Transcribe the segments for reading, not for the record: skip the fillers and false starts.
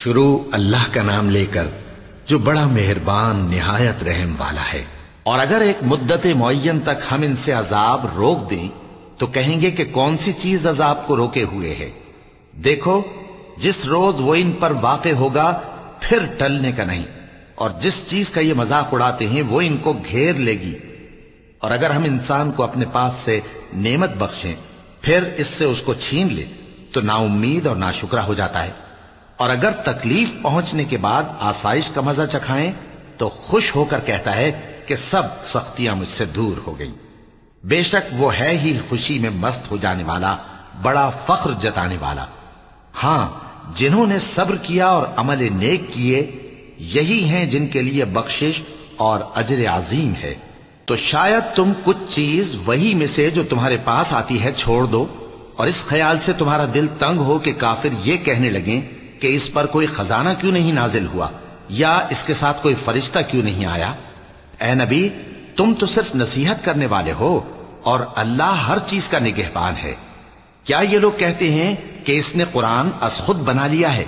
شروع اللہ کا نام لے کر جو بڑا مہربان نہایت رحم والا ہے۔ اور اگر ایک مدت معین تک ہم ان سے عذاب روک دیں تو کہیں گے کہ کون سی چیز عذاب کو روکے ہوئے ہے؟ دیکھو جس روز وہ ان پر واقع ہوگا پھر ٹلنے کا نہیں، اور جس چیز کا یہ مذاق اڑاتے ہیں وہ ان کو گھیر لے گی۔ اور اگر ہم انسان کو اپنے پاس سے نعمت بخشیں پھر اس سے اس کو چھین لے تو نا امید اور ناشکرا ہو جاتا ہے۔ اور اگر تکلیف پہنچنے کے بعد آسائش کا مزہ چکھائیں تو خوش ہو کر کہتا ہے کہ سب سختیاں مجھ سے دور ہو گئیں۔ بے شک وہ ہے ہی خوشی میں مست ہو جانے والا، بڑا فخر جتانے والا۔ ہاں جنہوں نے صبر کیا اور عمل نیک کیے یہی ہیں جن کے لیے بخشش اور اجر عظیم ہے۔ تو شاید تم کچھ چیز وہی میں سے جو تمہارے پاس آتی ہے چھوڑ دو، اور اس خیال سے تمہارا دل تنگ ہو کہ کافر یہ کہنے لگیں کہ اس پر کوئی خزانہ کیوں نہیں نازل ہوا، یا اس کے ساتھ کوئی فرشتہ کیوں نہیں آیا۔ اے نبی تم تو صرف نصیحت کرنے والے ہو، اور اللہ ہر چیز کا نگہبان ہے۔ کیا یہ لوگ کہتے ہیں کہ اس نے قرآن از خود بنا لیا ہے؟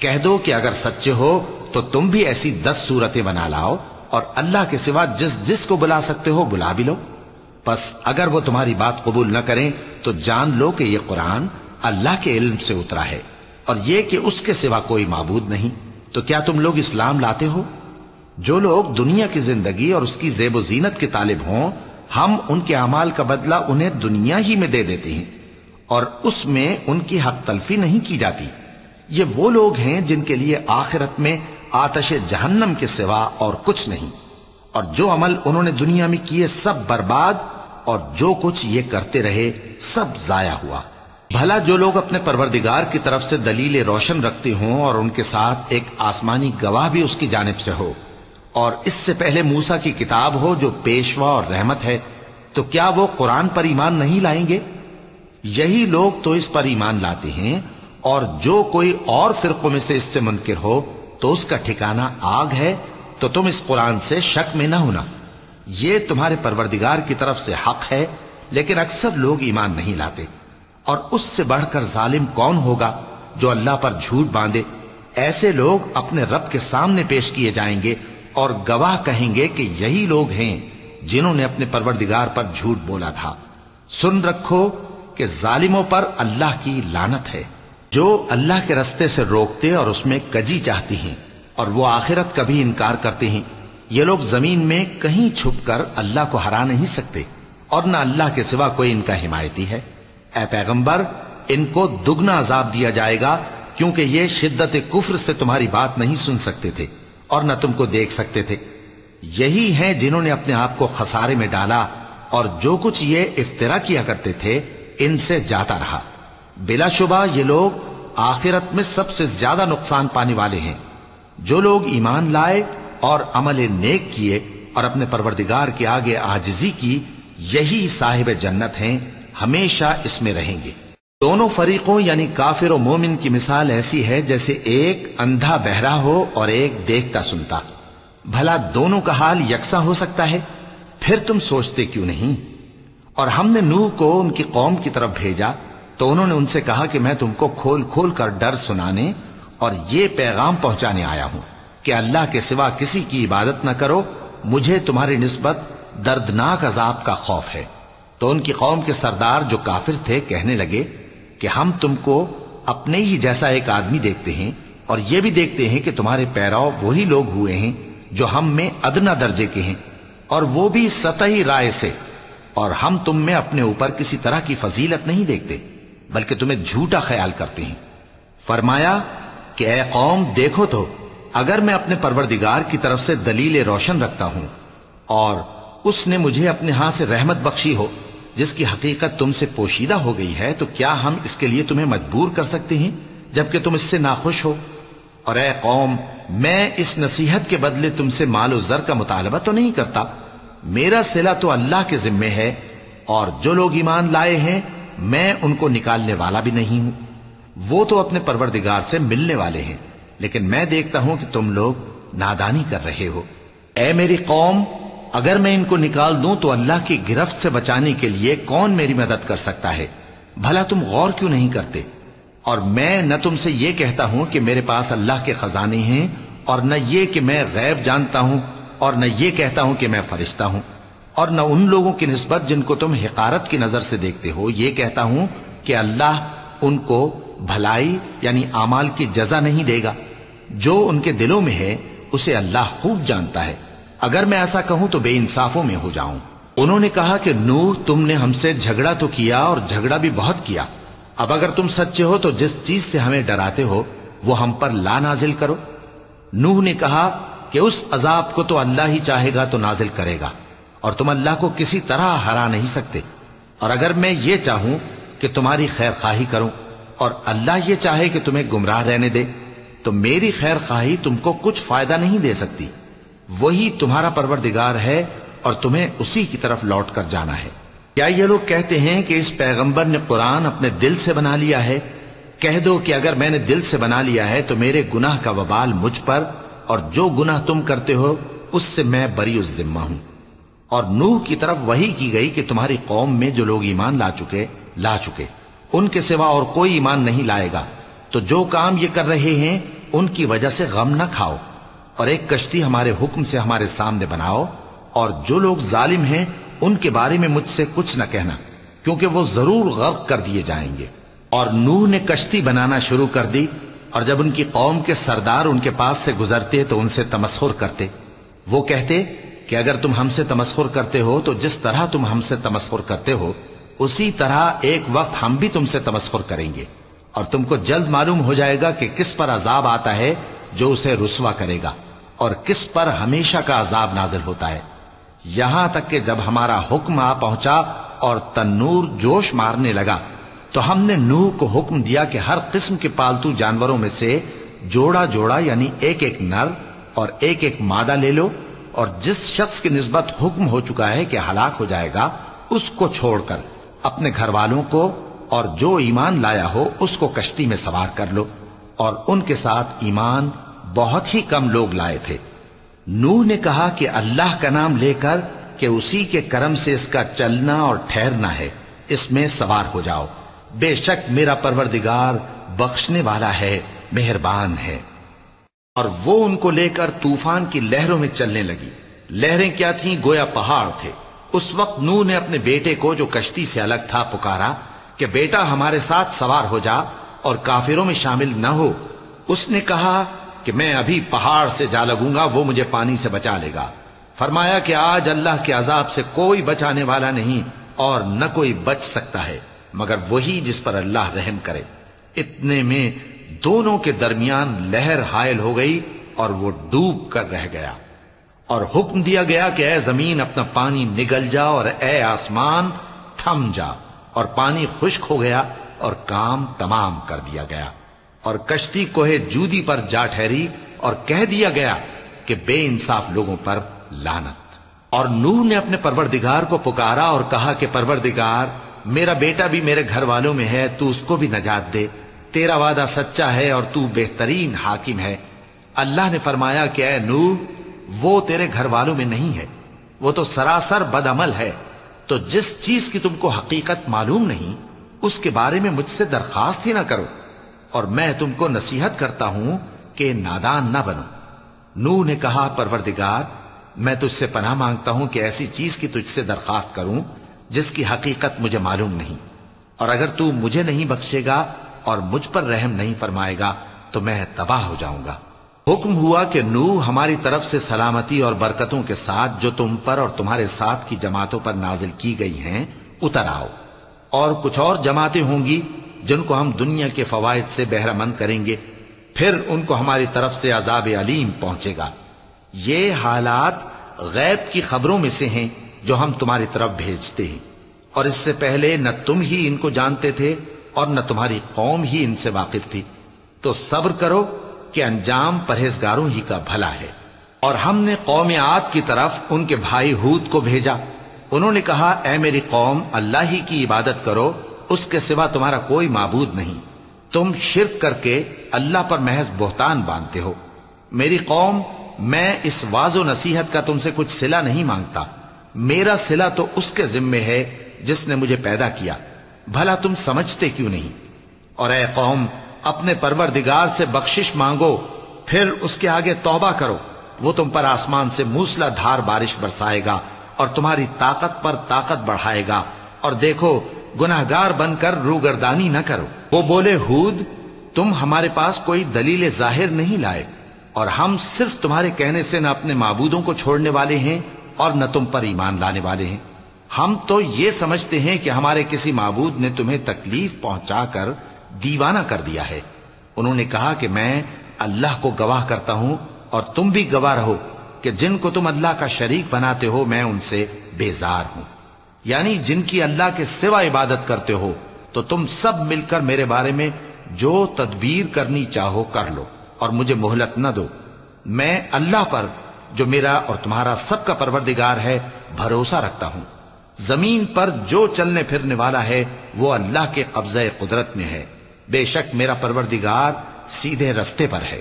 کہہ دو کہ اگر سچے ہو تو تم بھی ایسی 10 صورتیں بنا لاؤ، اور اللہ کے سوا جس جس کو بلا سکتے ہو بلا بھی لو۔ پس اگر وہ تمہاری بات قبول نہ کریں تو جان لو کہ یہ قرآن اللہ کے علم سے اترا ہے، اور یہ کہ اس کے سوا کوئی معبود نہیں۔ تو کیا تم لوگ اسلام لاتے ہو؟ جو لوگ دنیا کی زندگی اور اس کی زیب و زینت کے طالب ہوں ہم ان کے اعمال کا بدلہ انہیں دنیا ہی میں دے دیتے ہیں، اور اس میں ان کی حق تلفی نہیں کی جاتی۔ یہ وہ لوگ ہیں جن کے لیے آخرت میں آتش جہنم کے سوا اور کچھ نہیں، اور جو عمل انہوں نے دنیا میں کیے سب برباد، اور جو کچھ یہ کرتے رہے سب ضائع ہوا۔ بھلا جو لوگ اپنے پروردگار کی طرف سے دلیل روشن رکھتے ہوں اور ان کے ساتھ ایک آسمانی گواہ بھی اس کی جانب سے ہو، اور اس سے پہلے موسیٰ کی کتاب ہو جو پیشوا اور رحمت ہے، تو کیا وہ قرآن پر ایمان نہیں لائیں گے؟ یہی لوگ تو اس پر ایمان لاتے ہیں، اور جو کوئی اور فرقوں میں سے اس سے منکر ہو تو اس کا ٹھکانہ آگ ہے۔ تو تم اس قرآن سے شک میں نہ ہونا، یہ تمہارے پروردگار کی طرف سے حق ہے، لیکن اکثر لوگ ایمان نہیں لاتے۔ اور اس سے بڑھ کر ظالم کون ہوگا جو اللہ پر جھوٹ باندھے؟ ایسے لوگ اپنے رب کے سامنے پیش کیے جائیں گے اور گواہ کہیں گے کہ یہی لوگ ہیں جنہوں نے اپنے پروردگار پر جھوٹ بولا تھا۔ سن رکھو کہ ظالموں پر اللہ کی لعنت ہے، جو اللہ کے رستے سے روکتے اور اس میں کجی چاہتی ہیں، اور وہ آخرت کا بھی انکار کرتے ہیں۔ یہ لوگ زمین میں کہیں چھپ کر اللہ کو ہرا نہیں سکتے، اور نہ اللہ کے سوا کوئی ان کا حمایتی ہے۔ اے پیغمبر ان کو دگنا عذاب دیا جائے گا، کیونکہ یہ شدت کفر سے تمہاری بات نہیں سن سکتے تھے اور نہ تم کو دیکھ سکتے تھے۔ یہی ہیں جنہوں نے اپنے آپ کو خسارے میں ڈالا، اور جو کچھ یہ افترا کیا کرتے تھے ان سے جاتا رہا۔ بلا شبہ یہ لوگ آخرت میں سب سے زیادہ نقصان پانے والے ہیں۔ جو لوگ ایمان لائے اور عمل نیک کیے اور اپنے پروردگار کے آگے عاجزی کی، یہی صاحب جنت ہیں، ہمیشہ اس میں رہیں گے۔ دونوں فریقوں یعنی کافر و مومن کی مثال ایسی ہے جیسے ایک اندھا بہرا ہو اور ایک دیکھتا سنتا۔ بھلا دونوں کا حال یکساں ہو سکتا ہے؟ پھر تم سوچتے کیوں نہیں؟ اور ہم نے نوح کو ان کی قوم کی طرف بھیجا تو انہوں نے ان سے کہا کہ میں تم کو کھول کھول کر ڈر سنانے اور یہ پیغام پہنچانے آیا ہوں کہ اللہ کے سوا کسی کی عبادت نہ کرو، مجھے تمہاری نسبت دردناک عذاب کا خوف ہے۔ تو ان کی قوم کے سردار جو کافر تھے کہنے لگے کہ ہم تم کو اپنے ہی جیسا ایک آدمی دیکھتے ہیں، اور یہ بھی دیکھتے ہیں کہ تمہارے پیرو وہی لوگ ہوئے ہیں جو ہم میں ادنا درجے کے ہیں، اور وہ بھی سطحی رائے سے، اور ہم تم میں اپنے اوپر کسی طرح کی فضیلت نہیں دیکھتے بلکہ تمہیں جھوٹا خیال کرتے ہیں۔ فرمایا کہ اے قوم دیکھو تو اگر میں اپنے پروردگار کی طرف سے دلیل روشن رکھتا ہوں اور اس نے مجھے اپنے ہاں سے رحمت بخشی ہو جس کی حقیقت تم سے پوشیدہ ہو گئی ہے، تو کیا ہم اس کے لیے تمہیں مجبور کر سکتے ہیں جبکہ تم اس سے ناخوش ہو؟ اور اے قوم میں اس نصیحت کے بدلے تم سے مال و زر کا مطالبہ تو نہیں کرتا، میرا صلہ تو اللہ کے ذمے ہے، اور جو لوگ ایمان لائے ہیں میں ان کو نکالنے والا بھی نہیں ہوں، وہ تو اپنے پروردگار سے ملنے والے ہیں، لیکن میں دیکھتا ہوں کہ تم لوگ نادانی کر رہے ہو۔ اے میری قوم اگر میں ان کو نکال دوں تو اللہ کی گرفت سے بچانے کے لیے کون میری مدد کر سکتا ہے؟ بھلا تم غور کیوں نہیں کرتے؟ اور میں نہ تم سے یہ کہتا ہوں کہ میرے پاس اللہ کے خزانے ہیں، اور نہ یہ کہ میں غیب جانتا ہوں، اور نہ یہ کہتا ہوں کہ میں فرشتہ ہوں، اور نہ ان لوگوں کی نسبت جن کو تم حقارت کی نظر سے دیکھتے ہو یہ کہتا ہوں کہ اللہ ان کو بھلائی یعنی اعمال کی جزا نہیں دے گا۔ جو ان کے دلوں میں ہے اسے اللہ خوب جانتا ہے، اگر میں ایسا کہوں تو بے انصافوں میں ہو جاؤں۔ انہوں نے کہا کہ نوح، تم نے ہم سے جھگڑا تو کیا اور جھگڑا بھی بہت کیا، اب اگر تم سچے ہو تو جس چیز سے ہمیں ڈراتے ہو وہ ہم پر لا نازل کرو۔ نوح نے کہا کہ اس عذاب کو تو اللہ ہی چاہے گا تو نازل کرے گا، اور تم اللہ کو کسی طرح ہرا نہیں سکتے، اور اگر میں یہ چاہوں کہ تمہاری خیر خواہی کروں اور اللہ یہ چاہے کہ تمہیں گمراہ رہنے دے تو میری خیر خواہی تم کو کچھ فائدہ نہیں دے سکتی۔ وہی تمہارا پروردگار ہے اور تمہیں اسی کی طرف لوٹ کر جانا ہے۔ کیا یہ لوگ کہتے ہیں کہ اس پیغمبر نے قرآن اپنے دل سے بنا لیا ہے؟ کہہ دو کہ اگر میں نے دل سے بنا لیا ہے تو میرے گناہ کا وبال مجھ پر، اور جو گناہ تم کرتے ہو اس سے میں بری الذمہ ہوں۔ اور نوح کی طرف وحی کی گئی کہ تمہاری قوم میں جو لوگ ایمان لا چکے ان کے سوا اور کوئی ایمان نہیں لائے گا، تو جو کام یہ کر رہے ہیں ان کی وجہ سے غم نہ کھاؤ، اور ایک کشتی ہمارے حکم سے ہمارے سامنے بناؤ، اور جو لوگ ظالم ہیں ان کے بارے میں مجھ سے کچھ نہ کہنا، کیونکہ وہ ضرور غرق کر دیے جائیں گے۔ اور نوح نے کشتی بنانا شروع کر دی، اور جب ان کی قوم کے سردار ان کے پاس سے گزرتے تو ان سے تمسخر کرتے۔ وہ کہتے کہ اگر تم ہم سے تمسخر کرتے ہو تو جس طرح تم ہم سے تمسخر کرتے ہو اسی طرح ایک وقت ہم بھی تم سے تمسخر کریں گے، اور تم کو جلد معلوم ہو جائے گا کہ کس پر عذاب آتا ہے جو اسے رسوا کرے گا، اور کس پر ہمیشہ کا عذاب نازل ہوتا ہے۔ یہاں تک کہ جب ہمارا حکم آ پہنچا اور تنور جوش مارنے لگا تو ہم نے نوح کو حکم دیا کہ ہر قسم کے پالتو جانوروں میں سے جوڑا جوڑا یعنی ایک ایک نر اور ایک ایک مادہ لے لو، اور جس شخص کی نسبت حکم ہو چکا ہے کہ ہلاک ہو جائے گا اس کو چھوڑ کر اپنے گھر والوں کو اور جو ایمان لایا ہو اس کو کشتی میں سوار کر لو۔ اور ان کے ساتھ ایمان بہت ہی کم لوگ لائے تھے۔ نوح نے کہا کہ اللہ کا نام لے کر کہ اسی کے کرم سے اس کا چلنا اور ٹھہرنا ہے، اس میں سوار ہو جاؤ، بے شک میرا پروردگار بخشنے والا ہے، مہربان ہے۔ اور وہ ان کو لے کر طوفان کی لہروں میں چلنے لگی۔ لہریں کیا تھیں؟ گویا پہاڑ تھے۔ اس وقت نوح نے اپنے بیٹے کو جو کشتی سے الگ تھا پکارا کہ بیٹا ہمارے ساتھ سوار ہو جا اور کافروں میں شامل نہ ہو۔ اس نے کہا کہ میں ابھی پہاڑ سے جا لگوں گا، وہ مجھے پانی سے بچا لے گا۔ فرمایا کہ آج اللہ کے عذاب سے کوئی بچانے والا نہیں اور نہ کوئی بچ سکتا ہے مگر وہی جس پر اللہ رحم کرے۔ اتنے میں دونوں کے درمیان لہر حائل ہو گئی اور وہ ڈوب کر رہ گیا، اور حکم دیا گیا کہ اے زمین اپنا پانی نگل جا اور اے آسمان تھم جا، اور پانی خشک ہو گیا اور کام تمام کر دیا گیا، اور کشتی کوہ جودی پر جا ٹھہری، اور کہہ دیا گیا کہ بے انصاف لوگوں پر لعنت۔ اور نوح نے اپنے پروردگار کو پکارا اور کہا کہ پروردگار، میرا بیٹا بھی میرے گھر والوں میں ہے، تو اس کو بھی نجات دے، تیرا وعدہ سچا ہے اور تو بہترین حاکم ہے۔ اللہ نے فرمایا کہ اے نوح، وہ تیرے گھر والوں میں نہیں ہے، وہ تو سراسر بدعمل ہے، تو جس چیز کی تم کو حقیقت معلوم نہیں اس کے بارے میں مجھ سے درخواست ہی نہ کرو، اور میں تم کو نصیحت کرتا ہوں کہ نادان نہ بنو۔ نوح نے کہا پروردگار، میں تجھ سے پناہ مانگتا ہوں کہ ایسی چیز کی تجھ سے درخواست کروں جس کی حقیقت مجھے معلوم نہیں، اور اگر تو مجھے نہیں بخشے گا اور مجھ پر رحم نہیں فرمائے گا تو میں تباہ ہو جاؤں گا۔ حکم ہوا کہ نوح ہماری طرف سے سلامتی اور برکتوں کے ساتھ جو تم پر اور تمہارے ساتھ کی جماعتوں پر نازل کی گئی ہیں اتر آؤ، اور کچھ اور جماعتیں ہوں گی جن کو ہم دنیا کے فوائد سے بہرہ مند کریں گے، پھر ان کو ہماری طرف سے عذاب علیم پہنچے گا۔ یہ حالات غیب کی خبروں میں سے ہیں جو ہم تمہاری طرف بھیجتے ہیں، اور اس سے پہلے نہ تم ہی ان کو جانتے تھے اور نہ تمہاری قوم ہی ان سے واقف تھی، تو صبر کرو کہ انجام پرہیزگاروں ہی کا بھلا ہے۔ اور ہم نے قوم عاد کی طرف ان کے بھائی ہود کو بھیجا۔ انہوں نے کہا اے میری قوم، اللہ ہی کی عبادت کرو، اس کے سوا تمہارا کوئی معبود نہیں، تم شرک کر کے اللہ پر محض بہتان باندھتے ہو۔ میری قوم، میں اس واعظ و نصیحت کا تم سے کچھ صلہ نہیں مانگتا، میرا صلہ تو اس کے ذمے ہے جس نے مجھے پیدا کیا، بھلا تم سمجھتے کیوں نہیں؟ اور اے قوم اپنے پروردگار سے بخشش مانگو، پھر اس کے آگے توبہ کرو، وہ تم پر آسمان سے موسلا دھار بارش برسائے گا اور تمہاری طاقت پر طاقت بڑھائے گا، اور دیکھو گناہگار بن کر روگردانی نہ کرو۔ وہ بولے ہود تم ہمارے پاس کوئی دلیل ظاہر نہیں لائے، اور ہم صرف تمہارے کہنے سے نہ اپنے معبودوں کو چھوڑنے والے ہیں اور نہ تم پر ایمان لانے والے ہیں۔ ہم تو یہ سمجھتے ہیں کہ ہمارے کسی معبود نے تمہیں تکلیف پہنچا کر دیوانہ کر دیا ہے۔ انہوں نے کہا کہ میں اللہ کو گواہ کرتا ہوں اور تم بھی گواہ رہو کہ جن کو تم اللہ کا شریک بناتے ہو میں ان سے بیزار ہوں، یعنی جن کی اللہ کے سوا عبادت کرتے ہو، تو تم سب مل کر میرے بارے میں جو تدبیر کرنی چاہو کر لو اور مجھے مہلت نہ دو۔ میں اللہ پر جو میرا اور تمہارا سب کا پروردگار ہے بھروسہ رکھتا ہوں۔ زمین پر جو چلنے پھرنے والا ہے وہ اللہ کے قبضہ قدرت میں ہے، بے شک میرا پروردگار سیدھے رستے پر ہے۔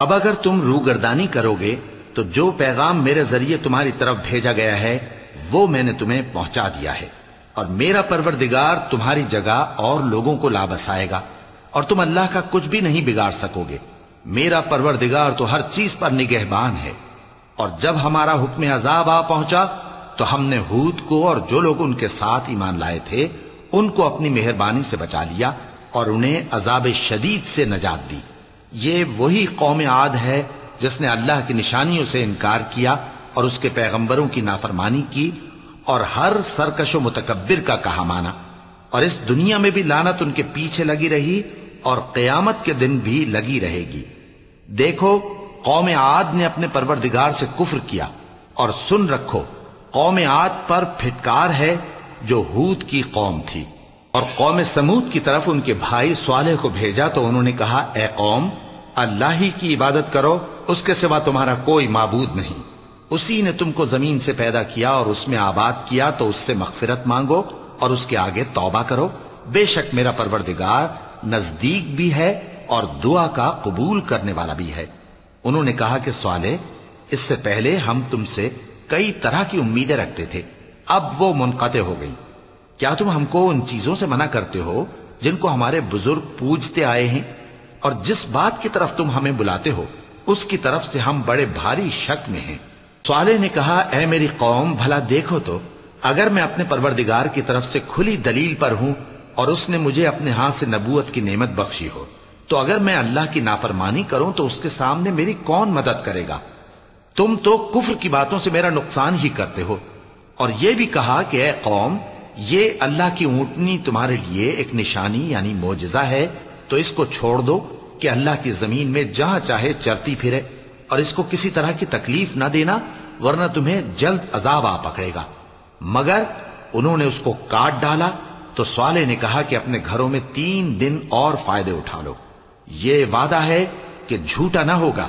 اب اگر تم روگردانی کرو گے تو جو پیغام میرے ذریعے تمہاری طرف بھیجا گیا ہے وہ میں نے تمہیں پہنچا دیا ہے، اور میرا پروردگار تمہاری جگہ اور لوگوں کو لا بسائے گا، اور تم اللہ کا کچھ بھی نہیں بگاڑ سکو گے۔ میرا پروردگار تو ہر چیز پر نگہبان ہے۔ اور جب ہمارا حکم عذاب آ پہنچا تو ہم نے ہود کو اور جو لوگ ان کے ساتھ ایمان لائے تھے ان کو اپنی مہربانی سے بچا لیا اور انہیں عذاب شدید سے نجات دی۔ یہ وہی قوم عاد ہے جس نے اللہ کی نشانیوں سے انکار کیا اور اس کے پیغمبروں کی نافرمانی کی اور ہر سرکش و متکبر کا کہا مانا، اور اس دنیا میں بھی لعنت ان کے پیچھے لگی رہی اور قیامت کے دن بھی لگی رہے گی۔ دیکھو قوم عاد نے اپنے پروردگار سے کفر کیا، اور سن رکھو قوم عاد پر پھٹکار ہے جو ہود کی قوم تھی۔ اور قوم سمود کی طرف ان کے بھائی صالح کو بھیجا تو انہوں نے کہا اے قوم اللہ ہی کی عبادت کرو، اس کے سوا تمہارا کوئی معبود نہیں۔ اسی نے تم کو زمین سے پیدا کیا اور اس میں آباد کیا، تو اس سے مغفرت مانگو اور اس کے آگے توبہ کرو، بے شک میرا پروردگار نزدیک بھی ہے اور دعا کا قبول کرنے والا بھی ہے۔ انہوں نے کہا کہ صالح اس سے پہلے ہم تم سے کئی طرح کی امیدیں رکھتے تھے، اب وہ منقطع ہو گئی۔ کیا تم ہم کو ان چیزوں سے منع کرتے ہو جن کو ہمارے بزرگ پوجتے آئے ہیں؟ اور جس بات کی طرف تم ہمیں بلاتے ہو اس کی طرف سے ہم بڑے بھاری شک میں ہیں۔ صالح نے کہا اے میری قوم بھلا دیکھو تو، اگر میں اپنے پروردگار کی طرف سے کھلی دلیل پر ہوں اور اس نے مجھے اپنے ہاتھ سے نبوت کی نعمت بخشی ہو، تو اگر میں اللہ کی نافرمانی کروں تو اس کے سامنے میری کون مدد کرے گا؟ تم تو کفر کی باتوں سے میرا نقصان ہی کرتے ہو۔ اور یہ بھی کہا کہ اے قوم یہ اللہ کی اونٹنی تمہارے لیے ایک نشانی یعنی معجزہ ہے، تو اس کو چھوڑ دو کہ اللہ کی زمین میں جہاں چاہے چرتی پھرے، اور اس کو کسی طرح کی تکلیف نہ دینا ورنہ تمہیں جلد عذاب آ پکڑے گا۔ مگر انہوں نے اس کو کاٹ ڈالا تو صالح نے کہا کہ اپنے گھروں میں 3 دن اور فائدے اٹھا لو، یہ وعدہ ہے کہ جھوٹا نہ ہوگا۔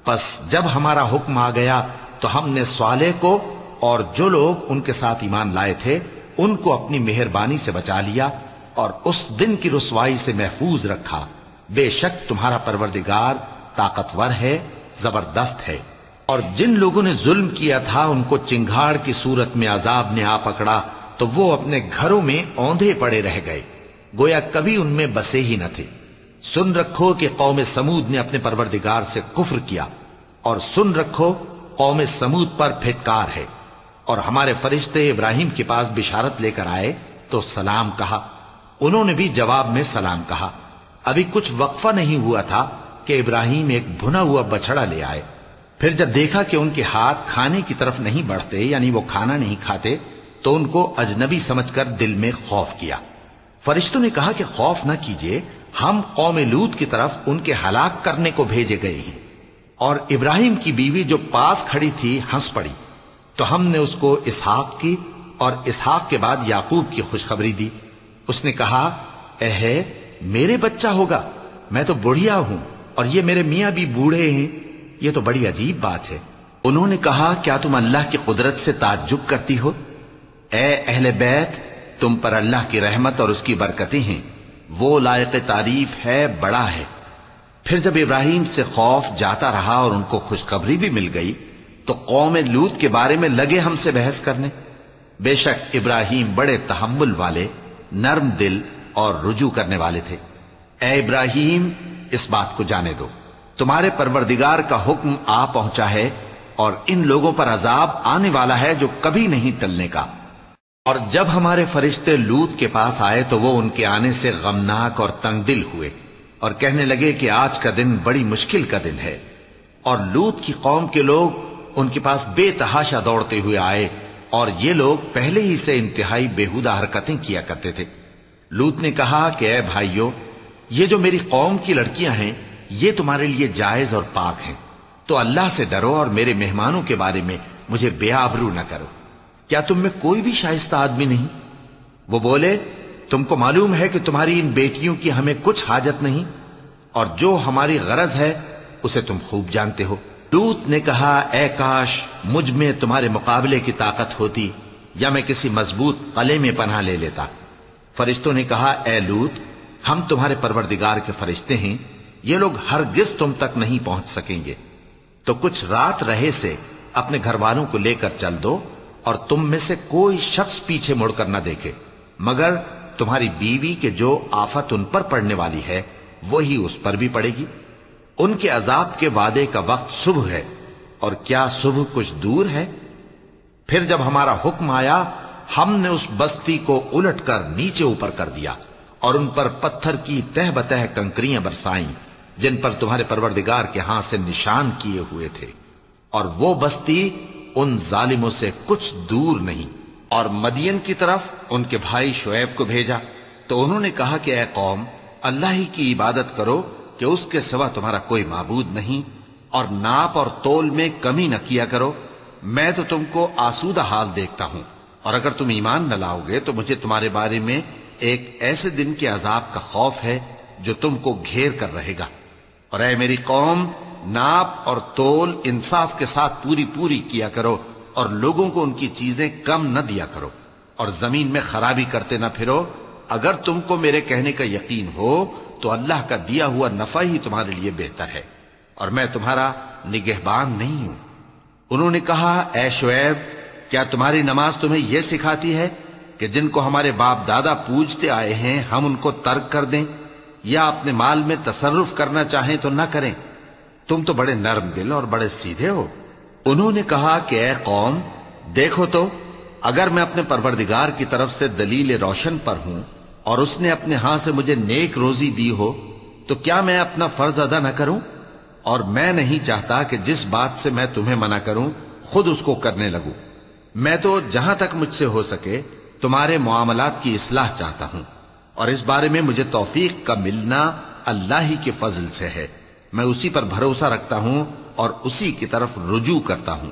پس جب ہمارا حکم آ گیا تو ہم نے صالح کو اور جو لوگ ان کے ساتھ ایمان لائے تھے ان کو اپنی مہربانی سے بچا لیا اور اس دن کی رسوائی سے محفوظ رکھا، بے شک تمہارا پروردگار طاقتور ہے، زبردست ہے۔ اور جن لوگوں نے ظلم کیا تھا ان کو چنگھاڑ کی صورت میں عذاب نے آ پکڑا تو وہ اپنے گھروں میں اوندھے پڑے رہ گئے، گویا کبھی ان میں بسے ہی نہ تھے۔ سن رکھو کہ قوم سمود نے اپنے پروردگار سے کفر کیا، اور سن رکھو قوم سمود پر پھٹکار ہے۔ اور ہمارے فرشتے ابراہیم کے پاس بشارت لے کر آئے تو سلام کہا، انہوں نے بھی جواب میں سلام کہا۔ ابھی کچھ وقفہ نہیں ہوا تھا کہ ابراہیم ایک بھنا ہوا بچڑا لے آئے۔ پھر جب دیکھا کہ ان کے ہاتھ کھانے کی طرف نہیں بڑھتے یعنی وہ کھانا نہیں کھاتے تو ان کو اجنبی سمجھ کر دل میں خوف کیا۔ فرشتوں نے کہا کہ خوف نہ کیجیے، ہم قوم لوط کی طرف ان کے ہلاک کرنے کو بھیجے گئے ہیں۔ اور ابراہیم کی بیوی جو پاس کھڑی تھی ہنس پڑی، تو ہم نے اس کو اسحاق کی اور اسحاق کے بعد یعقوب کی خوشخبری دی۔ اس نے کہا اے میرے بچہ ہوگا، میں تو بڑھیا ہوں اور یہ میرے میاں بھی بوڑھے ہیں، یہ تو بڑی عجیب بات ہے۔ انہوں نے کہا کیا تم اللہ کی قدرت سے تعجب کرتی ہو؟ اے اہل بیت تم پر اللہ کی رحمت اور اس کی برکتیں ہیں، وہ لائق تعریف ہے، بڑا ہے۔ پھر جب ابراہیم سے خوف جاتا رہا اور ان کو خوشخبری بھی مل گئی تو قوم لوط کے بارے میں لگے ہم سے بحث کرنے۔ بے شک ابراہیم بڑے تحمل والے، نرم دل اور رجوع کرنے والے تھے۔ اے ابراہیم اس بات کو جانے دو، تمہارے پروردگار کا حکم آ پہنچا ہے اور ان لوگوں پر عذاب آنے والا ہے جو کبھی نہیں ٹلنے کا۔ اور جب ہمارے فرشتے لوط کے پاس آئے تو وہ ان کے آنے سے غمناک اور تنگ دل ہوئے اور کہنے لگے کہ آج کا دن بڑی مشکل کا دن ہے۔ اور لوط کی قوم کے لوگ ان کے پاس بے تحاشا دوڑتے ہوئے آئے، اور یہ لوگ پہلے ہی سے انتہائی بیہودہ حرکتیں کیا کرتے تھے۔ لوط نے کہا کہ اے بھائیو، یہ جو میری قوم کی لڑکیاں ہیں یہ تمہارے لیے جائز اور پاک ہیں، تو اللہ سے ڈرو اور میرے مہمانوں کے بارے میں مجھے بے آبرو نہ کرو۔ کیا تم میں کوئی بھی شائستہ آدمی نہیں؟ وہ بولے، تم کو معلوم ہے کہ تمہاری ان بیٹیوں کی ہمیں کچھ حاجت نہیں، اور جو ہماری غرض ہے اسے تم خوب جانتے ہو۔ لوط نے کہا، اے کاش مجھ میں تمہارے مقابلے کی طاقت ہوتی، یا میں کسی مضبوط قلعے میں پناہ لے لیتا۔ فرشتوں نے کہا، اے لوط، ہم تمہارے پروردگار کے فرشتے ہیں، یہ لوگ ہرگز تم تک نہیں پہنچ سکیں گے، تو کچھ رات رہے سے اپنے گھر والوں کو لے کر چل دو، اور تم میں سے کوئی شخص پیچھے مڑ کر نہ دیکھے مگر تمہاری بیوی کے جو آفت ان پر پڑنے والی ہے وہی اس پر بھی پڑے گی۔ ان کے عذاب کے وعدے کا وقت صبح ہے، اور کیا صبح کچھ دور ہے؟ پھر جب ہمارا حکم آیا ہم نے اس بستی کو الٹ کر نیچے اوپر کر دیا اور ان پر پتھر کی تہ بتہ کنکریاں برسائیں جن پر تمہارے پروردگار کے ہاں سے نشان کیے ہوئے تھے، اور وہ بستی ان ظالموں سے کچھ دور نہیں۔ اور مدین کی طرف ان کے بھائی شعیب کو بھیجا تو انہوں نے کہا کہ اے قوم، اللہ ہی کی عبادت کرو کہ اس کے سوا تمہارا کوئی معبود نہیں، اور ناپ اور تول میں کمی نہ کیا کرو، میں تو تم کو آسودہ حال دیکھتا ہوں، اور اگر تم ایمان نہ لاؤ گے تو مجھے تمہارے بارے میں ایک ایسے دن کے عذاب کا خوف ہے جو تم کو گھیر کر رہے گا۔ اور اے میری قوم، ناپ اور تول انصاف کے ساتھ پوری پوری کیا کرو، اور لوگوں کو ان کی چیزیں کم نہ دیا کرو، اور زمین میں خرابی کرتے نہ پھرو۔ اگر تم کو میرے کہنے کا یقین ہو تو اللہ کا دیا ہوا نفع ہی تمہارے لیے بہتر ہے، اور میں تمہارا نگہبان نہیں ہوں۔ انہوں نے کہا، اے شعیب، کیا تمہاری نماز تمہیں یہ سکھاتی ہے کہ جن کو ہمارے باپ دادا پوجتے آئے ہیں ہم ان کو ترک کر دیں، یا اپنے مال میں تصرف کرنا چاہیں تو نہ کریں؟ تم تو بڑے نرم دل اور بڑے سیدھے ہو۔ انہوں نے کہا کہ اے قوم، دیکھو تو، اگر میں اپنے پروردگار کی طرف سے دلیل روشن پر ہوں اور اس نے اپنے ہاں سے مجھے نیک روزی دی ہو تو کیا میں اپنا فرض ادا نہ کروں؟ اور میں نہیں چاہتا کہ جس بات سے میں تمہیں منع کروں خود اس کو کرنے لگوں۔ میں تو جہاں تک مجھ سے ہو سکے تمہارے معاملات کی اصلاح چاہتا ہوں، اور اس بارے میں مجھے توفیق کا ملنا اللہ ہی کے فضل سے ہے۔ میں اسی پر بھروسہ رکھتا ہوں اور اسی کی طرف رجوع کرتا ہوں۔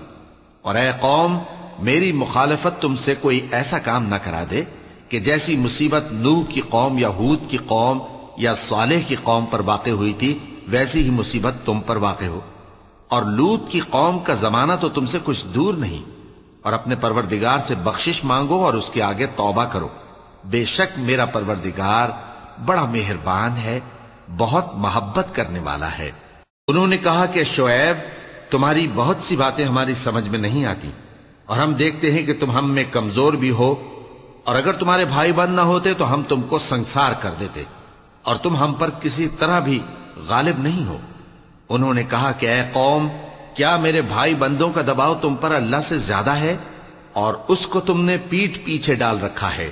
اور اے قوم، میری مخالفت تم سے کوئی ایسا کام نہ کرا دے کہ جیسی مصیبت نوح کی قوم یا ہود کی قوم یا صالح کی قوم پر واقع ہوئی تھی ویسی ہی مصیبت تم پر واقع ہو۔ اور لوط کی قوم کا زمانہ تو تم سے کچھ دور نہیں، اور اپنے پروردگار سے بخشش مانگو اور اس کے آگے توبہ کرو، بے شک میرا پروردگار بڑا مہربان ہے، بہت محبت کرنے والا ہے۔ انہوں نے کہا کہ شعیب، تمہاری بہت سی باتیں ہماری سمجھ میں نہیں آتی، اور ہم دیکھتے ہیں کہ تم ہم میں کمزور بھی ہو، اور اگر تمہارے بھائی بند نہ ہوتے تو ہم تم کو سنسار کر دیتے، اور تم ہم پر کسی طرح بھی غالب نہیں ہو۔ انہوں نے کہا کہ اے قوم، کیا میرے بھائی بندوں کا دباؤ تم پر اللہ سے زیادہ ہے، اور اس کو تم نے پیٹھ پیچھے ڈال رکھا ہے؟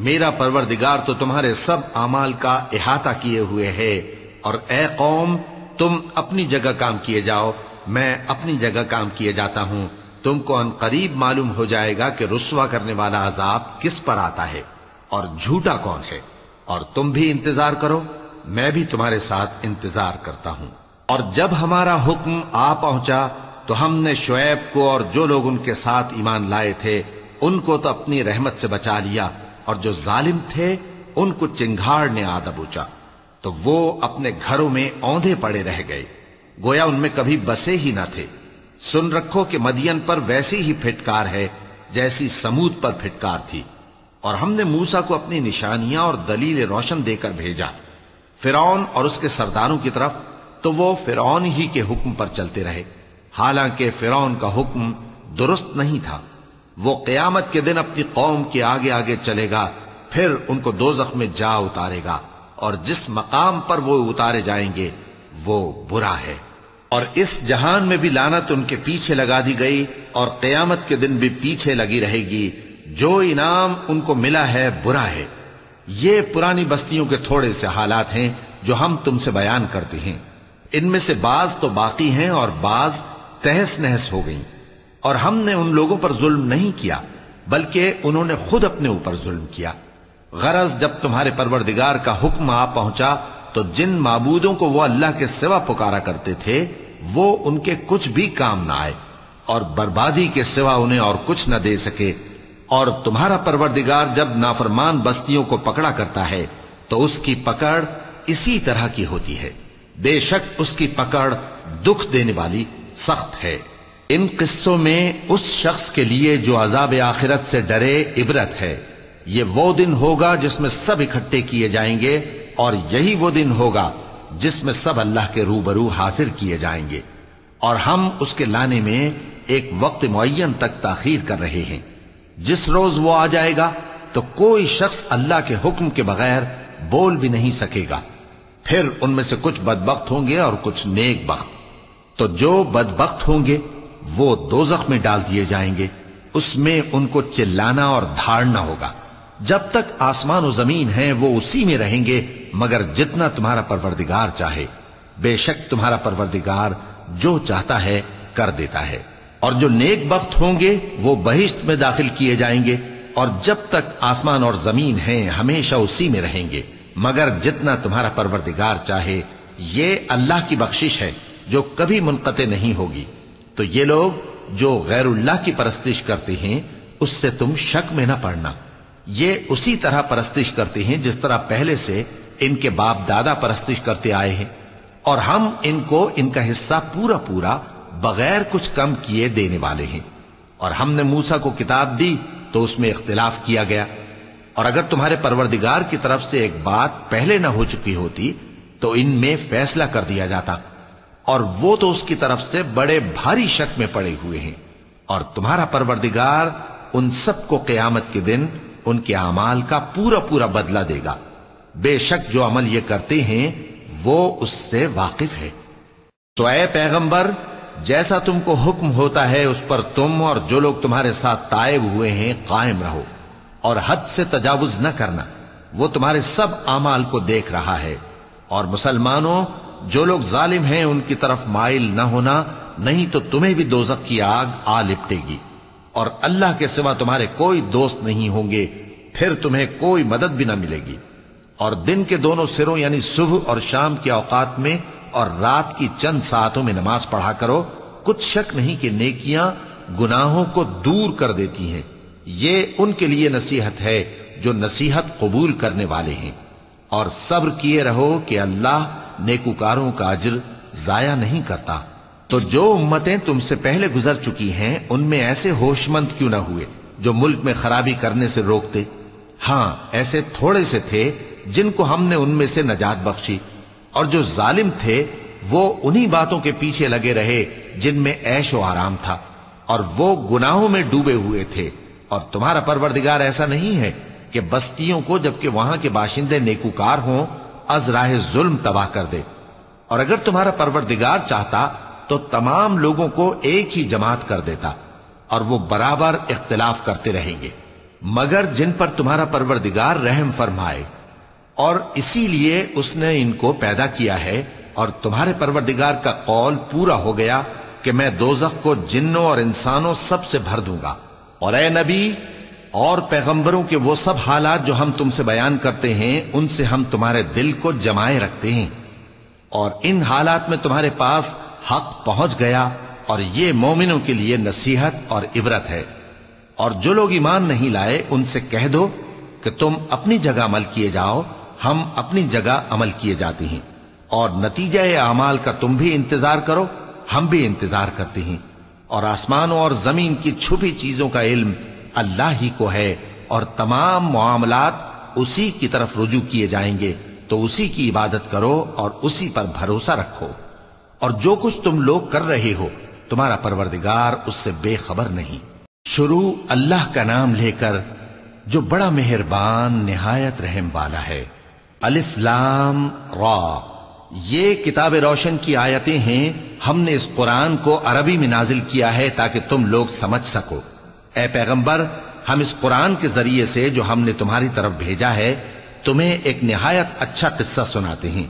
میرا پروردگار تو تمہارے سب اعمال کا احاطہ کیے ہوئے ہے۔ اور اے قوم، تم اپنی جگہ کام کیے جاؤ، میں اپنی جگہ کام کیے جاتا ہوں۔ تم کو ان قریب معلوم ہو جائے گا کہ رسوا کرنے والا عذاب کس پر آتا ہے اور جھوٹا کون ہے۔ اور تم بھی انتظار کرو، میں بھی تمہارے ساتھ انتظار کرتا ہوں۔ اور جب ہمارا حکم آ پہنچا تو ہم نے شعیب کو اور جو لوگ ان کے ساتھ ایمان لائے تھے ان کو تو اپنی رحمت سے بچا لیا، اور جو ظالم تھے ان کو چنگھاڑ نے آ دبوچا، تو وہ اپنے گھروں میں اوندھے پڑے رہ گئے، گویا ان میں کبھی بسے ہی نہ تھے۔ سن رکھو کہ مدین پر ویسی ہی پھٹکار ہے جیسی سمود پر پھٹکار تھی۔ اور ہم نے موسیٰ کو اپنی نشانیاں اور دلیل روشن دے کر بھیجا فرعون اور اس کے سرداروں کی طرف، تو وہ فرعون ہی کے حکم پر چلتے رہے، حالانکہ فرعون کا حکم درست نہیں تھا۔ وہ قیامت کے دن اپنی قوم کے آگے آگے چلے گا، پھر ان کو دوزخ میں جا اتارے گا، اور جس مقام پر وہ اتارے جائیں گے وہ برا ہے۔ اور اس جہان میں بھی لعنت ان کے پیچھے لگا دی گئی، اور قیامت کے دن بھی پیچھے لگی رہے گی۔ جو انعام ان کو ملا ہے برا ہے۔ یہ پرانی بستیوں کے تھوڑے سے حالات ہیں جو ہم تم سے بیان کرتے ہیں، ان میں سے بعض تو باقی ہیں اور بعض تہس نہس ہو گئیں۔ اور ہم نے ان لوگوں پر ظلم نہیں کیا بلکہ انہوں نے خود اپنے اوپر ظلم کیا۔ غرض جب تمہارے پروردگار کا حکم آ پہنچا تو جن معبودوں کو وہ اللہ کے سوا پکارا کرتے تھے وہ ان کے کچھ بھی کام نہ آئے، اور بربادی کے سوا انہیں اور کچھ نہ دے سکے۔ اور تمہارا پروردگار جب نافرمان بستیوں کو پکڑا کرتا ہے تو اس کی پکڑ اسی طرح کی ہوتی ہے، بے شک اس کی پکڑ دکھ دینے والی سخت ہے۔ ان قصوں میں اس شخص کے لیے جو عذاب آخرت سے ڈرے عبرت ہے۔ یہ وہ دن ہوگا جس میں سب اکٹھے کیے جائیں گے، اور یہی وہ دن ہوگا جس میں سب اللہ کے روبرو حاضر کیے جائیں گے، اور ہم اس کے لانے میں ایک وقت معین تک تاخیر کر رہے ہیں۔ جس روز وہ آ جائے گا تو کوئی شخص اللہ کے حکم کے بغیر بول بھی نہیں سکے گا۔ پھر ان میں سے کچھ بدبخت ہوں گے اور کچھ نیک بخت۔ تو جو بدبخت ہوں گے وہ دوزخ میں ڈال دیے جائیں گے، اس میں ان کو چلانا اور دھاڑنا ہوگا۔ جب تک آسمان و زمین ہیں وہ اسی میں رہیں گے مگر جتنا تمہارا پروردگار چاہے۔ بے شک تمہارا پروردگار جو چاہتا ہے کر دیتا ہے۔ اور جو نیک بخت ہوں گے وہ بہشت میں داخل کیے جائیں گے، اور جب تک آسمان اور زمین ہیں ہمیشہ اسی میں رہیں گے مگر جتنا تمہارا پروردگار چاہے۔ یہ اللہ کی بخشش ہے جو کبھی منقطع نہیں ہوگی۔ تو یہ لوگ جو غیر اللہ کی پرستش کرتے ہیں اس سے تم شک میں نہ پڑنا۔ یہ اسی طرح پرستش کرتے ہیں جس طرح پہلے سے ان کے باپ دادا پرستش کرتے آئے ہیں، اور ہم ان کو ان کا حصہ پورا پورا بغیر کچھ کم کیے دینے والے ہیں۔ اور ہم نے موسیٰ کو کتاب دی تو اس میں اختلاف کیا گیا، اور اگر تمہارے پروردگار کی طرف سے ایک بات پہلے نہ ہو چکی ہوتی تو ان میں فیصلہ کر دیا جاتا، اور وہ تو اس کی طرف سے بڑے بھاری شک میں پڑے ہوئے ہیں۔ اور تمہارا پروردگار ان سب کو قیامت کے دن ان کے اعمال کا پورا پورا بدلہ دے گا۔ بے شک جو عمل یہ کرتے ہیں وہ اس سے واقف ہے۔ تو اے پیغمبر، جیسا تم کو حکم ہوتا ہے اس پر تم اور جو لوگ تمہارے ساتھ تائب ہوئے ہیں قائم رہو، اور حد سے تجاوز نہ کرنا، وہ تمہارے سب اعمال کو دیکھ رہا ہے۔ اور مسلمانوں، جو لوگ ظالم ہیں ان کی طرف مائل نہ ہونا، نہیں تو تمہیں بھی دوزخ کی آگ آ لپٹے گی، اور اللہ کے سوا تمہارے کوئی دوست نہیں ہوں گے، پھر تمہیں کوئی مدد بھی نہ ملے گی۔ اور دن کے دونوں سروں یعنی صبح اور شام کے اوقات میں اور رات کی چند ساعتوں میں نماز پڑھا کرو، کچھ شک نہیں کہ نیکیاں گناہوں کو دور کر دیتی ہیں۔ یہ ان کے لیے نصیحت ہے جو نصیحت قبول کرنے والے ہیں۔ اور صبر کیے رہو کہ اللہ نیکوکاروں کا اجر ضائع نہیں کرتا۔ تو جو امتیں تم سے پہلے گزر چکی ہیں ان میں ایسے ہوش مند کیوں نہ ہوئے جو ملک میں خرابی کرنے سے روکتے؟ ہاں، ایسے تھوڑے سے تھے جن کو ہم نے ان میں سے نجات بخشی، اور جو ظالم تھے وہ انہی باتوں کے پیچھے لگے رہے جن میں عیش و آرام تھا، اور وہ گناہوں میں ڈوبے ہوئے تھے۔ اور تمہارا پروردگار ایسا نہیں ہے کہ بستیوں کو جبکہ وہاں کے باشندے نیکوکار ہوں از راہ ظلم تباہ کر دے۔ اور اگر تمہارا پروردگار چاہتا تو تمام لوگوں کو ایک ہی جماعت کر دیتا، اور وہ برابر اختلاف کرتے رہیں گے، مگر جن پر تمہارا پروردگار رحم فرمائے، اور اسی لیے اس نے ان کو پیدا کیا ہے۔ اور تمہارے پروردگار کا قول پورا ہو گیا کہ میں دوزخ کو جنوں اور انسانوں سب سے بھر دوں گا۔ اور اے نبی اور پیغمبروں کے وہ سب حالات جو ہم تم سے بیان کرتے ہیں ان سے ہم تمہارے دل کو جمائے رکھتے ہیں، اور ان حالات میں تمہارے پاس حق پہنچ گیا، اور یہ مومنوں کے لیے نصیحت اور عبرت ہے۔ اور جو لوگ ایمان نہیں لائے ان سے کہہ دو کہ تم اپنی جگہ عمل کیے جاؤ، ہم اپنی جگہ عمل کیے جاتے ہیں، اور نتیجہ اعمال کا تم بھی انتظار کرو، ہم بھی انتظار کرتے ہیں۔ اور آسمانوں اور زمین کی چھپی چیزوں کا علم اللہ ہی کو ہے، اور تمام معاملات اسی کی طرف رجوع کیے جائیں گے، تو اسی کی عبادت کرو اور اسی پر بھروسہ رکھو۔ اور جو کچھ تم لوگ کر رہے ہو تمہارا پروردگار اس سے بے خبر نہیں۔ شروع اللہ کا نام لے کر جو بڑا مہربان نہایت رحم والا ہے۔ الف لام را، یہ کتاب روشن کی آیتیں ہیں. ہم نے اس قرآن کو عربی میں نازل کیا ہے تاکہ تم لوگ سمجھ سکو. اے پیغمبر، ہم اس قرآن کے ذریعے سے جو ہم نے تمہاری طرف بھیجا ہے تمہیں ایک نہایت اچھا قصہ سناتے ہیں،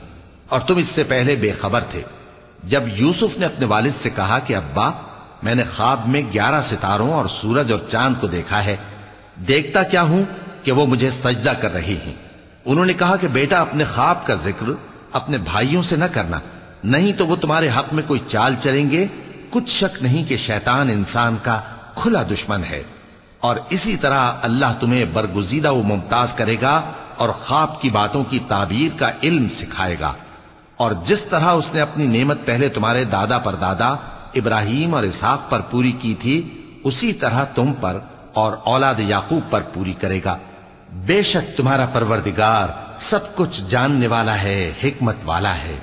اور تم اس سے پہلے بے خبر تھے. جب یوسف نے اپنے والد سے کہا کہ ابا، میں نے خواب میں 11 ستاروں اور سورج اور چاند کو دیکھا ہے، دیکھتا کیا ہوں کہ وہ مجھے سجدہ کر رہے ہیں. انہوں نے کہا کہ بیٹا، اپنے خواب کا ذکر اپنے بھائیوں سے نہ کرنا، نہیں تو وہ تمہارے حق میں کوئی چال چلیں گے. کچھ شک نہیں کہ شیطان انسان کا کھلا دشمن ہے، اور اسی طرح اللہ تمہیں برگزیدہ و ممتاز کرے گا اور خواب کی باتوں کی تعبیر کا علم سکھائے گا. اور جس طرح اس نے اپنی نعمت پہلے تمہارے دادا پر دادا ابراہیم اور اسحاق پر پوری کی تھی، اسی طرح تم پر اور اولاد یعقوب پر پوری کرے گا. بے شک تمہارا پروردگار سب کچھ جاننے والا ہے، حکمت والا ہے.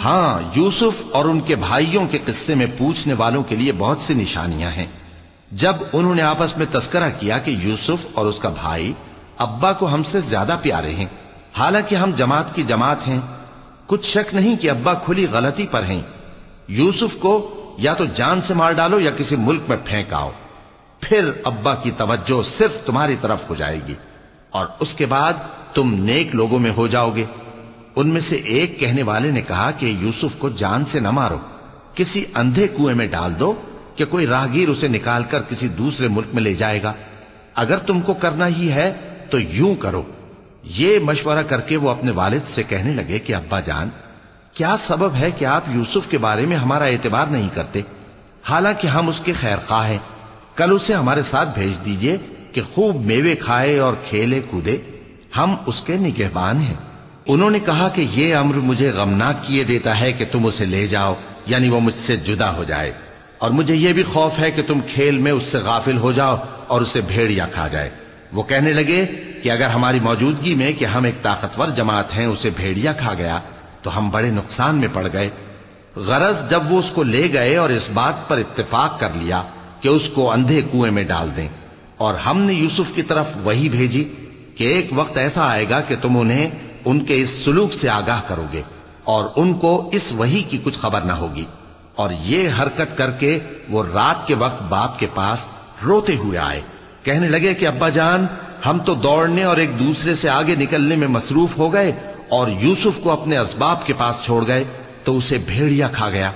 ہاں، یوسف اور ان کے بھائیوں کے قصے میں پوچھنے والوں کے لیے بہت سی نشانیاں ہیں. جب انہوں نے آپس میں تذکرہ کیا کہ یوسف اور اس کا بھائی ابا کو ہم سے زیادہ پیارے ہیں، حالانکہ ہم جماعت کی جماعت ہیں، کچھ شک نہیں کہ ابا کھلی غلطی پر ہیں. یوسف کو یا تو جان سے مار ڈالو یا کسی ملک میں پھینک آؤ، پھر ابا کی توجہ صرف تمہاری طرف ہو جائے گی، اور اس کے بعد تم نیک لوگوں میں ہو جاؤ گے. ان میں سے ایک کہنے والے نے کہا کہ یوسف کو جان سے نہ مارو، کسی اندھے کنویں میں ڈال دو کہ کوئی راہگیر اسے نکال کر کسی دوسرے ملک میں لے جائے گا. اگر تم کو کرنا ہی ہے تو یوں کرو. یہ مشورہ کر کے وہ اپنے والد سے کہنے لگے کہ ابا جان، کیا سبب ہے کہ آپ یوسف کے بارے میں ہمارا اعتبار نہیں کرتے، حالانکہ ہم اس کے خیر خواہ ہیں. کل اسے ہمارے ساتھ بھیج دیجئے کہ خوب میوے کھائے اور کھیلے کودے، ہم اس کے نگہبان ہیں. انہوں نے کہا کہ یہ امر مجھے غمناک کیے دیتا ہے کہ تم اسے لے جاؤ، یعنی وہ مجھ سے جدا ہو جائے، اور مجھے یہ بھی خوف ہے کہ تم کھیل میں اس سے غافل ہو جاؤ اور اسے بھیڑیا کھا جائے. وہ کہنے لگے کہ اگر ہماری موجودگی میں کہ ہم ایک طاقتور جماعت ہیں اسے بھیڑیا کھا گیا تو ہم بڑے نقصان میں پڑ گئے. غرض جب وہ اس کو لے گئے اور اس بات پر اتفاق کر لیا کہ اس کو اندھے کنویں میں ڈال دیں، اور ہم نے یوسف کی طرف وحی بھیجی کہ ایک وقت ایسا آئے گا کہ تم انہیں ان کے اس سلوک سے آگاہ کرو گے، اور ان کو اس وحی کی کچھ خبر نہ ہوگی. اور یہ حرکت کر کے وہ رات کے وقت باپ کے پاس روتے ہوئے آئے. کہنے لگے کہ ابا جان، ہم تو دوڑنے اور ایک دوسرے سے آگے نکلنے میں مصروف ہو گئے اور یوسف کو اپنے اسباب کے پاس چھوڑ گئے تو اسے بھیڑیا کھا گیا،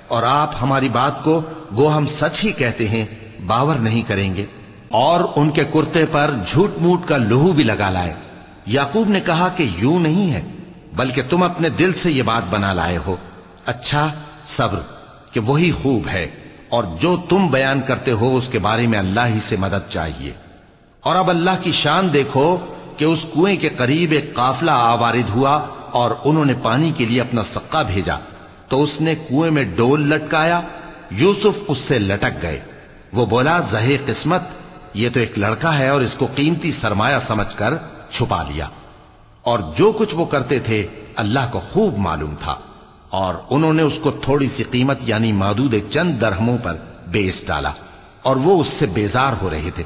اور آپ ہماری بات کو گو ہم سچ ہی کہتے ہیں باور نہیں کریں گے. اور ان کے کرتے پر جھوٹ موٹ کا لہو بھی لگا لائے. یعقوب نے کہا کہ یوں نہیں ہے، بلکہ تم اپنے دل سے یہ بات بنا لائے ہو. اچھا، صبر کہ وہی خوب ہے، اور جو تم بیان کرتے ہو اس کے بارے میں اللہ ہی سے مدد چاہیے. اور اب اللہ کی شان دیکھو کہ اس کنویں کے قریب ایک قافلہ آوارد ہوا اور انہوں نے پانی کے لیے اپنا سقا بھیجا تو اس نے کنویں میں ڈول لٹکایا. یوسف اس سے لٹک گئے. وہ بولا، زہے قسمت، یہ تو ایک لڑکا ہے، اور اس کو قیمتی سرمایہ سمجھ کر چھپا لیا. اور جو کچھ وہ کرتے تھے اللہ کو خوب معلوم تھا، اور انہوں نے اس کو تھوڑی سی قیمت یعنی معدود چند درہموں پر بیچ ڈالا، اور وہ اس سے بیزار ہو رہے تھے.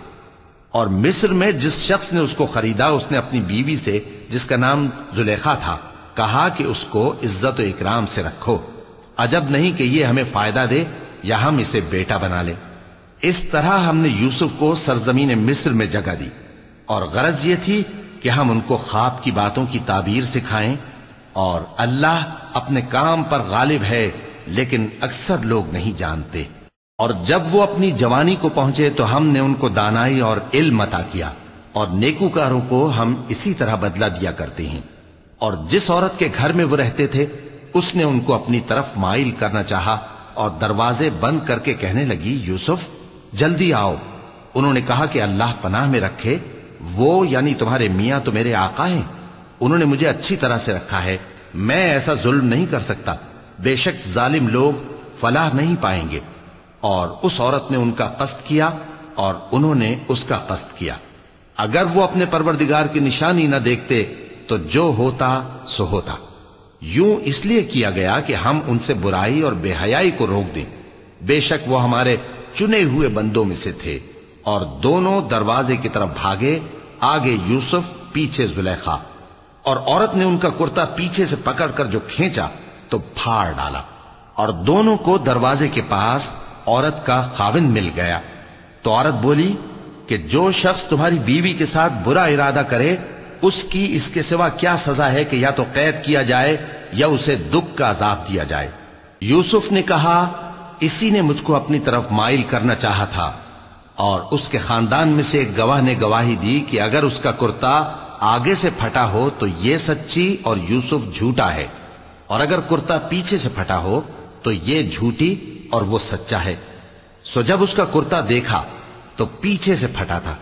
اور مصر میں جس شخص نے اس کو خریدا اس نے اپنی بیوی سے جس کا نام زلیخا تھا کہا کہ اس کو عزت و اکرام سے رکھو، عجب نہیں کہ یہ ہمیں فائدہ دے یا ہم اسے بیٹا بنا لیں. اس طرح ہم نے یوسف کو سرزمین مصر میں جگہ دی، اور غرض یہ تھی کہ ہم ان کو خواب کی باتوں کی تعبیر سکھائیں. اور اللہ اپنے کام پر غالب ہے، لیکن اکثر لوگ نہیں جانتے. اور جب وہ اپنی جوانی کو پہنچے تو ہم نے ان کو دانائی اور علم عطا کیا، اور نیکوکاروں کو ہم اسی طرح بدلہ دیا کرتے ہیں. اور جس عورت کے گھر میں وہ رہتے تھے اس نے ان کو اپنی طرف مائل کرنا چاہا، اور دروازے بند کر کے کہنے لگی، یوسف جلدی آؤ. انہوں نے کہا کہ اللہ پناہ میں رکھے، وہ یعنی تمہارے میاں تو میرے آقا ہیں، انہوں نے مجھے اچھی طرح سے رکھا ہے، میں ایسا ظلم نہیں کر سکتا، بے شک ظالم لوگ فلاح نہیں پائیں گے. اور اس عورت نے ان کا قصد کیا اور انہوں نے اس کا قصد کیا. اگر وہ اپنے پروردگار کی نشانی نہ دیکھتے تو جو ہوتا سو ہوتا. یوں اس لیے کیا گیا کہ ہم ان سے برائی اور بے حیائی کو روک دیں. بے شک وہ ہمارے چنے ہوئے بندوں میں سے تھے. اور دونوں دروازے کی طرف بھاگے، آگے یوسف پیچھے زلیخا. اور عورت نے ان کا کرتا پیچھے سے پکڑ کر جو کھینچا تو پھاڑ ڈالا، اور دونوں کو دروازے کے پاس عورت کا خاوند مل گیا۔ تو عورت بولی کہ جو شخص تمہاری بیوی کے ساتھ برا ارادہ کرے اس کی اس کے سوا کیا سزا ہے کہ یا تو قید کیا جائے یا اسے دکھ کا عذاب دیا جائے۔ یوسف نے کہا اسی نے مجھ کو اپنی طرف مائل کرنا چاہا تھا، اور اس کے خاندان میں سے ایک گواہ نے گواہی دی کہ اگر اس کا کرتا آگے سے پھٹا ہو تو یہ سچی اور یوسف جھوٹا ہے، اور اگر کرتا پیچھے سے پھٹا ہو تو یہ جھوٹی اور وہ سچا ہے۔ سو جب اس کا کرتا دیکھا تو پیچھے سے پھٹا تھا،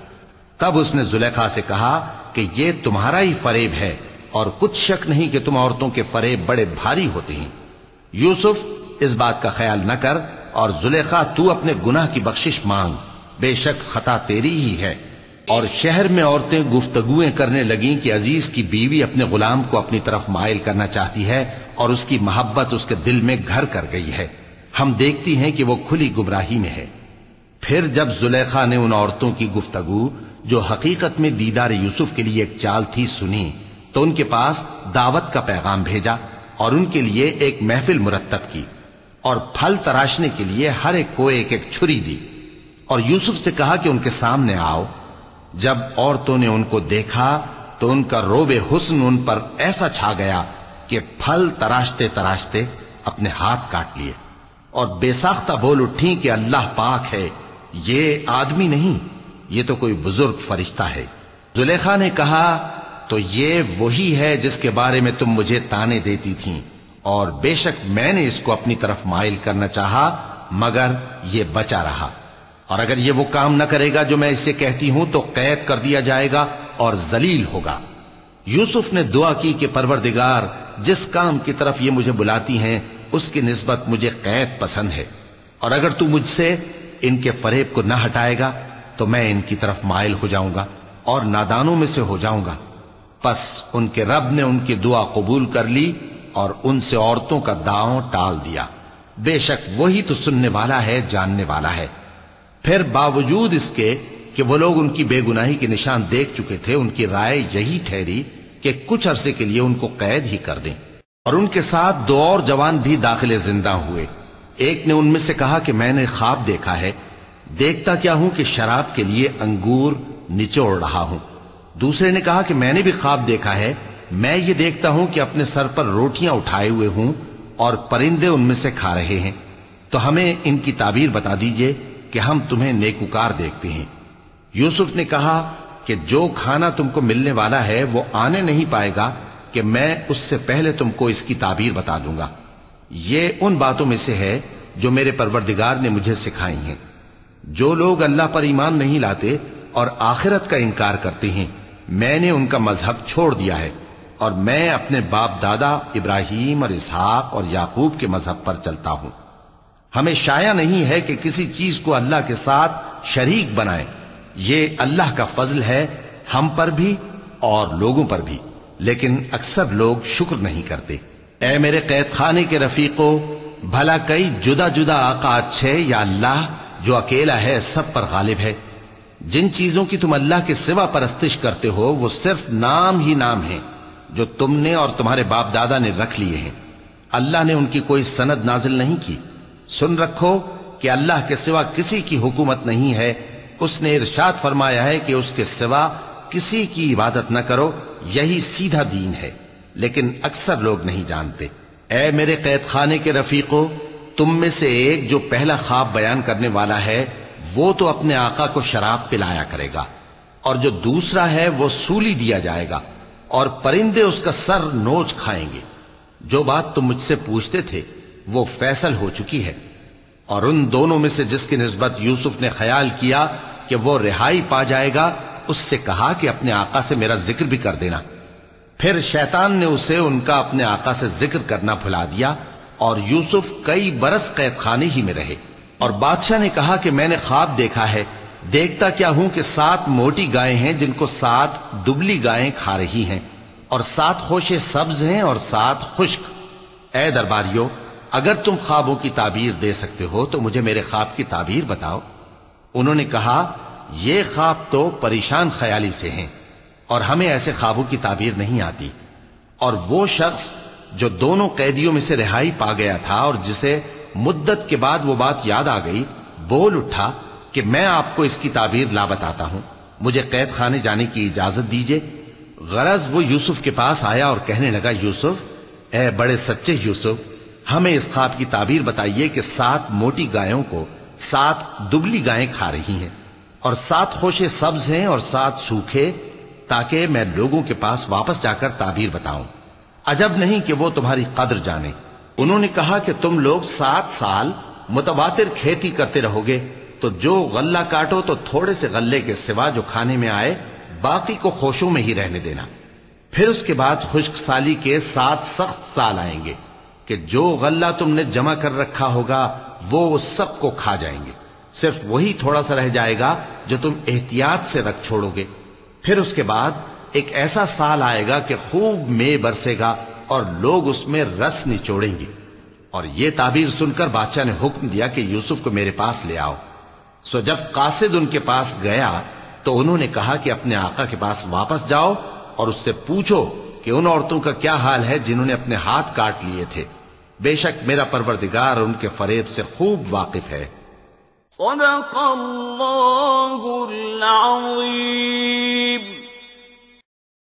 تب اس نے زلیخا سے کہا کہ یہ تمہارا ہی فریب ہے، اور کچھ شک نہیں کہ تم عورتوں کے فریب بڑے بھاری ہوتے ہیں۔ یوسف اس بات کا خیال نہ کر، اور زلیخا تو اپنے گناہ کی بخشش مانگ، بے شک خطا تیری ہی ہے۔ اور شہر میں عورتیں گفتگویں کرنے لگیں کہ عزیز کی بیوی اپنے غلام کو اپنی طرف مائل کرنا چاہتی ہے، اور اس کی محبت اس کے دل میں گھر کر گئی ہے، ہم دیکھتی ہیں کہ وہ کھلی گمراہی میں ہے۔ پھر جب زلیخا نے ان عورتوں کی گفتگو جو حقیقت میں دیدار یوسف کے لیے ایک چال تھی سنی، تو ان کے پاس دعوت کا پیغام بھیجا اور ان کے لیے ایک محفل مرتب کی، اور پھل تراشنے کے لیے ہر ایک کو ایک ایک چھری دی، اور یوسف سے کہا کہ ان کے سامنے آؤ۔ جب عورتوں نے ان کو دیکھا تو ان کا روب حسن ان پر ایسا چھا گیا کہ پھل تراشتے تراشتے اپنے ہاتھ کاٹ لیے، اور بے ساختہ بول اٹھیں کہ اللہ پاک ہے، یہ آدمی نہیں، یہ تو کوئی بزرگ فرشتہ ہے۔ زلیخا نے کہا تو یہ وہی ہے جس کے بارے میں تم مجھے تانے دیتی تھیں، اور بے شک میں نے اس کو اپنی طرف مائل کرنا چاہا مگر یہ بچا رہا، اور اگر یہ وہ کام نہ کرے گا جو میں اسے کہتی ہوں تو قید کر دیا جائے گا اور ذلیل ہوگا۔ یوسف نے دعا کی کہ پروردگار جس کام کی طرف یہ مجھے بلاتی ہیں اس کی نسبت مجھے قید پسند ہے، اور اگر تو مجھ سے ان کے فریب کو نہ ہٹائے گا تو میں ان کی طرف مائل ہو جاؤں گا اور نادانوں میں سے ہو جاؤں گا۔ پس ان کے رب نے ان کی دعا قبول کر لی اور ان سے عورتوں کا داؤں ٹال دیا، بے شک وہی تو سننے والا ہے، جاننے والا ہے۔ پھر باوجود اس کے کہ وہ لوگ ان کی بے گناہی کے نشان دیکھ چکے تھے، ان کی رائے یہی ٹھہری کہ کچھ عرصے کے لیے ان کو قید ہی کر دیں، اور ان کے ساتھ دو اور جوان بھی داخل زندہ ہوئے۔ ایک نے ان میں سے کہا کہ میں نے خواب دیکھا ہے، دیکھتا کیا ہوں کہ شراب کے لیے انگور نچوڑ رہا ہوں۔ دوسرے نے کہا کہ میں نے بھی خواب دیکھا ہے، میں یہ دیکھتا ہوں کہ اپنے سر پر روٹیاں اٹھائے ہوئے ہوں اور پرندے ان میں سے کھا رہے ہیں، تو ہمیں ان کی تعبیر بتا دیجئے کہ ہم تمہیں نیکوکار دیکھتے ہیں۔ یوسف نے کہا کہ جو کھانا تم کو ملنے والا ہے وہ آنے نہیں پائے گا کہ میں اس سے پہلے تم کو اس کی تعبیر بتا دوں گا۔ یہ ان باتوں میں سے ہے جو میرے پروردگار نے مجھے سکھائی ہیں۔ جو لوگ اللہ پر ایمان نہیں لاتے اور آخرت کا انکار کرتے ہیں، میں نے ان کا مذہب چھوڑ دیا ہے، اور میں اپنے باپ دادا ابراہیم اور اسحاق اور یعقوب کے مذہب پر چلتا ہوں۔ ہمیں شایع نہیں ہے کہ کسی چیز کو اللہ کے ساتھ شریک بنائیں، یہ اللہ کا فضل ہے ہم پر بھی اور لوگوں پر بھی، لیکن اکثر لوگ شکر نہیں کرتے۔ اے میرے قید خانے کے رفیقو، بھلا کئی جدا جدا آقا اچھے یا اللہ جو اکیلا ہے سب پر غالب ہے؟ جن چیزوں کی تم اللہ کے سوا پرستش کرتے ہو وہ صرف نام ہی نام ہیں جو تم نے اور تمہارے باپ دادا نے رکھ لیے ہیں، اللہ نے ان کی کوئی سند نازل نہیں کی۔ سن رکھو کہ اللہ کے سوا کسی کی حکومت نہیں ہے، اس نے ارشاد فرمایا ہے کہ اس کے سوا کسی کی عبادت نہ کرو، یہی سیدھا دین ہے، لیکن اکثر لوگ نہیں جانتے۔ اے میرے قید خانے کے رفیقو، تم میں سے ایک جو پہلا خواب بیان کرنے والا ہے وہ تو اپنے آقا کو شراب پلایا کرے گا، اور جو دوسرا ہے وہ سولی دیا جائے گا، اور پرندے اس کا سر نوچ کھائیں گے۔ جو بات تم مجھ سے پوچھتے تھے وہ فیصل ہو چکی ہے۔ اور ان دونوں میں سے جس کی نسبت یوسف نے خیال کیا کہ وہ رہائی پا جائے گا، اس سے کہا کہ اپنے آقا سے میرا ذکر بھی کر دینا۔ پھر شیطان نے اسے ان کا اپنے آقا سے ذکر کرنا بھلا دیا، اور یوسف کئی برس قید خانے ہی میں رہے۔ اور بادشاہ نے کہا کہ میں نے خواب دیکھا ہے، دیکھتا کیا ہوں کہ 7 موٹی گائیں ہیں جن کو 7 دبلی گائیں کھا رہی ہیں، اور 7 خوشے سبز ہیں اور 7 خشک۔ اے درباریو، اگر تم خوابوں کی تعبیر دے سکتے ہو تو مجھے میرے خواب کی تعبیر بتاؤ۔ انہوں نے کہا یہ خواب تو پریشان خیالی سے ہیں، اور ہمیں ایسے خوابوں کی تعبیر نہیں آتی، اور وہ شخص جو دونوں قیدیوں میں سے رہائی پا گیا تھا اور جسے مدت کے بعد وہ بات یاد آ گئی، بول اٹھا کہ میں آپ کو اس کی تعبیر لا بتاتا ہوں، مجھے قید خانے جانے کی اجازت دیجئے۔ غرض وہ یوسف کے پاس آیا اور کہنے لگا، یوسف، اے بڑے سچے یوسف، ہمیں اس خواب کی تعبیر بتائیے کہ 7 موٹی گایوں کو 7 دبلی گائیں کھا رہی ہیں، اور 7 خوشے سبز ہیں اور 7 سوکھے، تاکہ میں لوگوں کے پاس واپس جا کر تعبیر بتاؤں۔ عجب نہیں کہ وہ تمہاری قدر جانے۔ انہوں نے کہا کہ تم لوگ 7 سال متواتر کھیتی کرتے رہو گے، تو جو غلہ کاٹو تو تھوڑے سے غلے کے سوا جو کھانے میں آئے باقی کو خوشوں میں ہی رہنے دینا۔ پھر اس کے بعد خشک سالی کے 7 سخت سال آئیں گے کہ جو غلہ تم نے جمع کر رکھا ہوگا وہ سب کو کھا جائیں گے، صرف وہی تھوڑا سا رہ جائے گا جو تم احتیاط سے رکھ چھوڑو گے۔ پھر اس کے بعد ایک ایسا سال آئے گا کہ خوب مے برسے گا اور لوگ اس میں رس نچوڑیں گے۔ اور یہ تعبیر سن کر بادشاہ نے حکم دیا کہ یوسف کو میرے پاس لے آؤ۔ سو جب قاصد ان کے پاس گیا تو انہوں نے کہا کہ اپنے آقا کے پاس واپس جاؤ اور اس سے پوچھو کہ ان عورتوں کا کیا حال ہے جنہوں نے اپنے ہاتھ کاٹ لیے تھے، بے شک میرا پروردگار ان کے فریب سے خوب واقف ہے۔ صدق اللہ العظیم۔